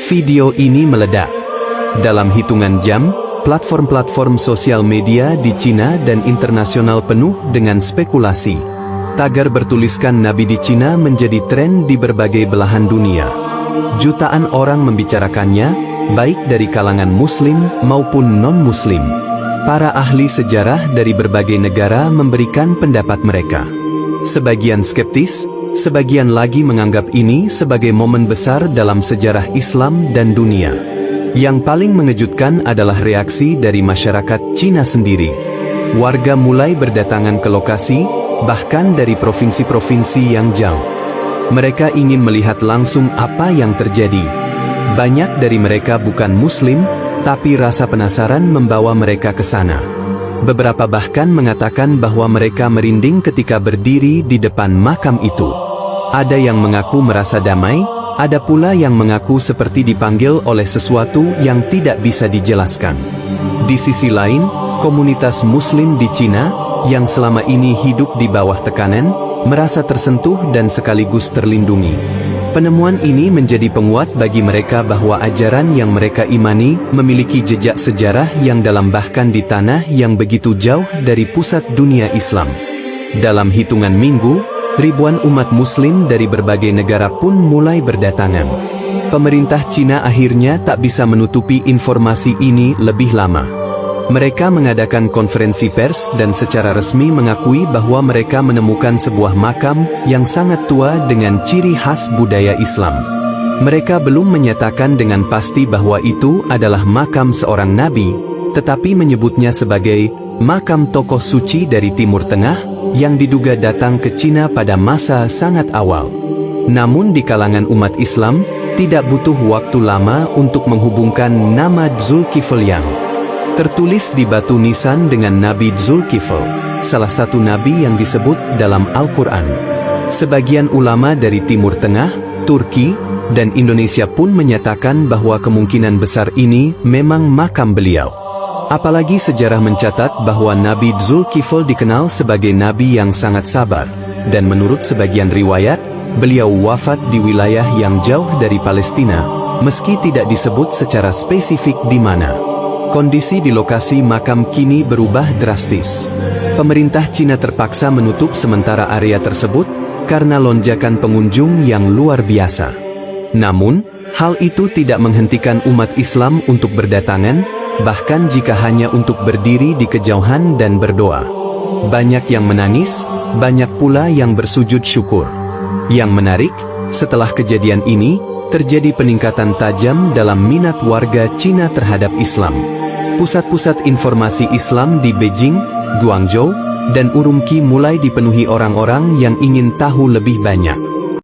Video ini meledak. Dalam hitungan jam, platform-platform sosial media di Cina dan internasional penuh dengan spekulasi. Tagar bertuliskan Nabi di Cina menjadi tren di berbagai belahan dunia. Jutaan orang membicarakannya, baik dari kalangan Muslim maupun non-Muslim. Para ahli sejarah dari berbagai negara memberikan pendapat mereka. Sebagian skeptis, sebagian lagi menganggap ini sebagai momen besar dalam sejarah Islam dan dunia. Yang paling mengejutkan adalah reaksi dari masyarakat Cina sendiri. Warga mulai berdatangan ke lokasi, bahkan dari provinsi-provinsi yang jauh. Mereka ingin melihat langsung apa yang terjadi. Banyak dari mereka bukan Muslim, tapi rasa penasaran membawa mereka ke sana. Beberapa bahkan mengatakan bahwa mereka merinding ketika berdiri di depan makam itu. Ada yang mengaku merasa damai, ada pula yang mengaku seperti dipanggil oleh sesuatu yang tidak bisa dijelaskan. Di sisi lain, komunitas Muslim di Cina, yang selama ini hidup di bawah tekanan, merasa tersentuh dan sekaligus terlindungi. Penemuan ini menjadi penguat bagi mereka bahwa ajaran yang mereka imani memiliki jejak sejarah yang dalam bahkan di tanah yang begitu jauh dari pusat dunia Islam. Dalam hitungan minggu, ribuan umat Muslim dari berbagai negara pun mulai berdatangan. Pemerintah Cina akhirnya tak bisa menutupi informasi ini lebih lama. Mereka mengadakan konferensi pers dan secara resmi mengakui bahwa mereka menemukan sebuah makam yang sangat tua dengan ciri khas budaya Islam. Mereka belum menyatakan dengan pasti bahwa itu adalah makam seorang nabi, tetapi menyebutnya sebagai makam tokoh suci dari Timur Tengah yang diduga datang ke Cina pada masa sangat awal. Namun di kalangan umat Islam, tidak butuh waktu lama untuk menghubungkan nama Dzulkifl yang tertulis di batu nisan dengan Nabi Dzulkifl, salah satu nabi yang disebut dalam Al-Quran. Sebagian ulama dari Timur Tengah, Turki, dan Indonesia pun menyatakan bahwa kemungkinan besar ini memang makam beliau. Apalagi sejarah mencatat bahwa Nabi Dzulkifl dikenal sebagai nabi yang sangat sabar, dan menurut sebagian riwayat, beliau wafat di wilayah yang jauh dari Palestina, meski tidak disebut secara spesifik di mana. Kondisi di lokasi makam kini berubah drastis. Pemerintah Cina terpaksa menutup sementara area tersebut karena lonjakan pengunjung yang luar biasa. Namun, hal itu tidak menghentikan umat Islam untuk berdatangan, bahkan jika hanya untuk berdiri di kejauhan dan berdoa. Banyak yang menangis, banyak pula yang bersujud syukur. Yang menarik, setelah kejadian ini, terjadi peningkatan tajam dalam minat warga Cina terhadap Islam. Pusat-pusat informasi Islam di Beijing, Guangzhou, dan Urumqi mulai dipenuhi orang-orang yang ingin tahu lebih banyak.